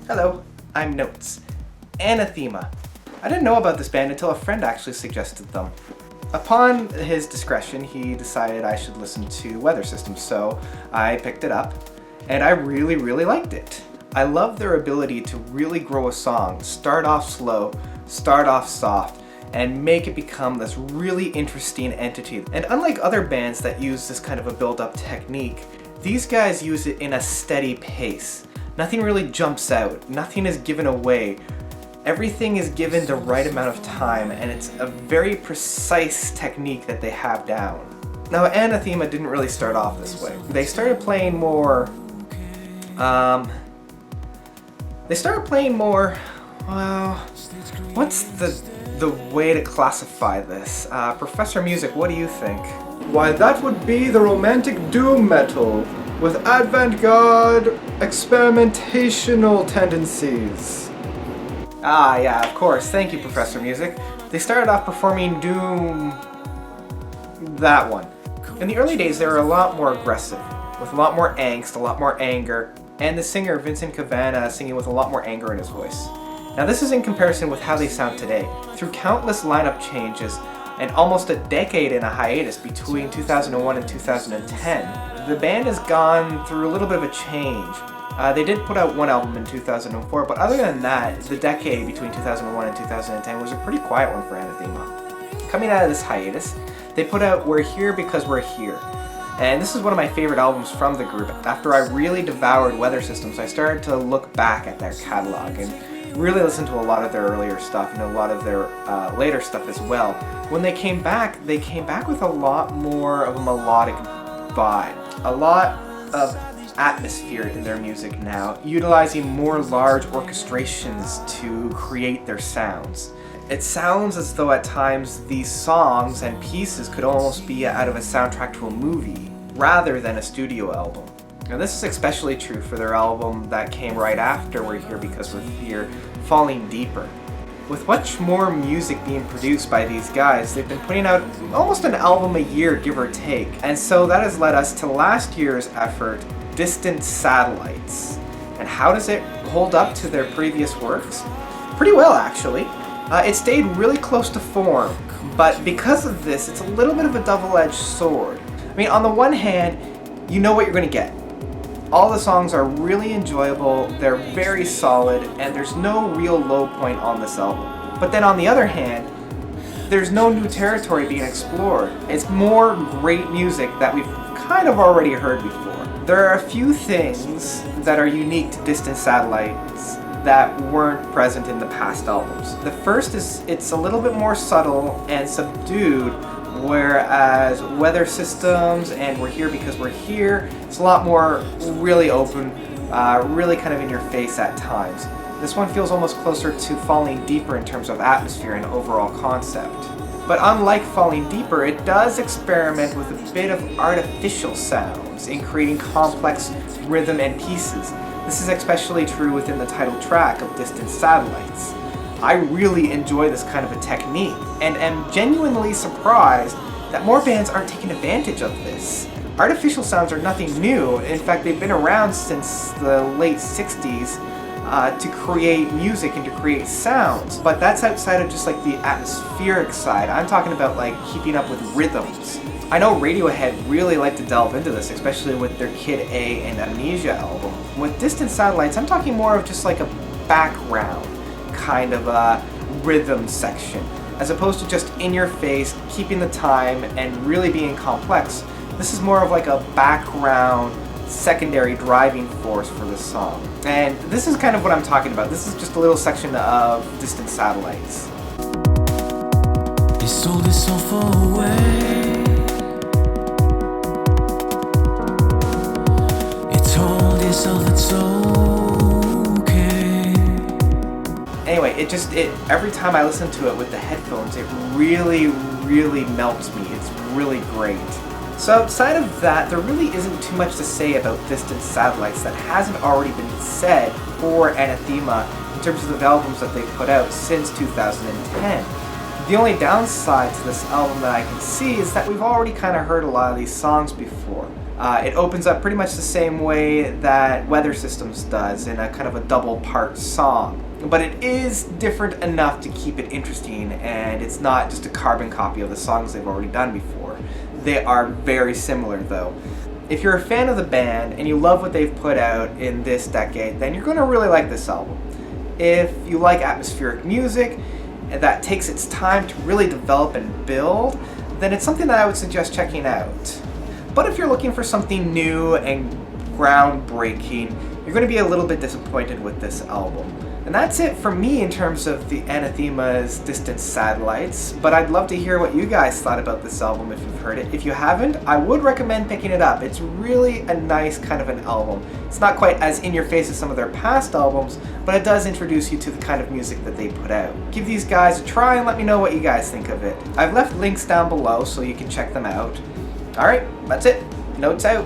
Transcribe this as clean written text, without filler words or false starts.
Hello, I'm Notes. Anathema. I didn't know about this band until a friend actually suggested them. Upon his discretion, he decided I should listen to Weather Systems, so I picked it up, and I really liked it. I love their ability to really grow a song, start off slow, start off soft, and make it become this really interesting entity. And unlike other bands that use this kind of a build-up technique, these guys use it in a steady pace. Nothing really jumps out, nothing is given away. Everything is given the right amount of time, and it's a very precise technique that they have down. Now, Anathema didn't really start off this way. They started playing more, well, what's the way to classify this? Professor Music, what do you think? Why, that would be the romantic doom metal with avant-garde experimentational tendencies. Ah, yeah, of course. Thank you, Professor Music. They started off performing doom... that one. In the early days, they were a lot more aggressive, with a lot more angst, a lot more anger, and the singer, Vincent Cavanna, singing with a lot more anger in his voice. Now this is in comparison with how they sound today. Through countless lineup changes, and almost a decade in a hiatus between 2001 and 2010, the band has gone through a little bit of a change. They did put out one album in 2004, but other than that, the decade between 2001 and 2010 was a pretty quiet one for Anathema. Coming out of this hiatus, they put out We're Here Because We're Here. And this is one of my favorite albums from the group. After I really devoured Weather Systems, I started to look back at their catalog and really listen to a lot of their earlier stuff and a lot of their later stuff as well. When they came back with a lot more of a melodic vibe. A lot of atmosphere in their music now, utilizing more large orchestrations to create their sounds. It sounds as though at times these songs and pieces could almost be out of a soundtrack to a movie, rather than a studio album. Now this is especially true for their album that came right after We're Here Because We're Here, Falling Deeper. With much more music being produced by these guys, they've been putting out almost an album a year, give or take. And so that has led us to last year's effort, Distant Satellites. And how does it hold up to their previous works? Pretty well, actually. It stayed really close to form, but because of this, it's a little bit of a double-edged sword. I mean, on the one hand, you know what you're going to get. All the songs are really enjoyable, they're very solid, and there's no real low point on this album. But then on the other hand, there's no new territory being explored. It's more great music that we've kind of already heard before. There are a few things that are unique to Distant Satellites that weren't present in the past albums. The first is it's a little bit more subtle and subdued, whereas Weather Systems and We're Here Because We're Here, it's a lot more really open, really kind of in your face at times. This one feels almost closer to Falling Deeper in terms of atmosphere and overall concept. But unlike Falling Deeper, it does experiment with a bit of artificial sounds in creating complex rhythm and pieces. This is especially true within the title track of Distant Satellites. I really enjoy this kind of a technique, and am genuinely surprised that more bands aren't taking advantage of this. Artificial sounds are nothing new. In fact, they've been around since the late 60s to create music and to create sounds, but that's outside of just like the atmospheric side. I'm talking about like keeping up with rhythms. I know Radiohead really like to delve into this, especially with their Kid A and Amnesia album. With Distant Satellites, I'm talking more of just like a background kind of a rhythm section, as opposed to just in your face, keeping the time, and really being complex. This is more of like a background, secondary driving force for this song. And this is kind of what I'm talking about. This is just a little section of Distant Satellites. You sold this all for away. You told yourself it's okay. Anyway, every time I listen to it with the headphones, it really melts me. It's really great. So outside of that, there really isn't too much to say about Distant Satellites that hasn't already been said for Anathema in terms of the albums that they've put out since 2010. The only downside to this album that I can see is that we've already kind of heard a lot of these songs before. It opens up pretty much the same way that Weather Systems does, in a kind of a double part song. But it is different enough to keep it interesting, and it's not just a carbon copy of the songs they've already done before. They are very similar though. If you're a fan of the band and you love what they've put out in this decade, then you're going to really like this album. If you like atmospheric music that takes its time to really develop and build, then it's something that I would suggest checking out. But if you're looking for something new and groundbreaking, you're going to be a little bit disappointed with this album. And that's it for me in terms of the Anathema's Distant Satellites, but I'd love to hear what you guys thought about this album if you've heard it. If you haven't, I would recommend picking it up. It's really a nice kind of an album. It's not quite as in your face as some of their past albums, but it does introduce you to the kind of music that they put out. Give these guys a try and let me know what you guys think of it. I've left links down below so you can check them out. Alright, that's it. Notes out.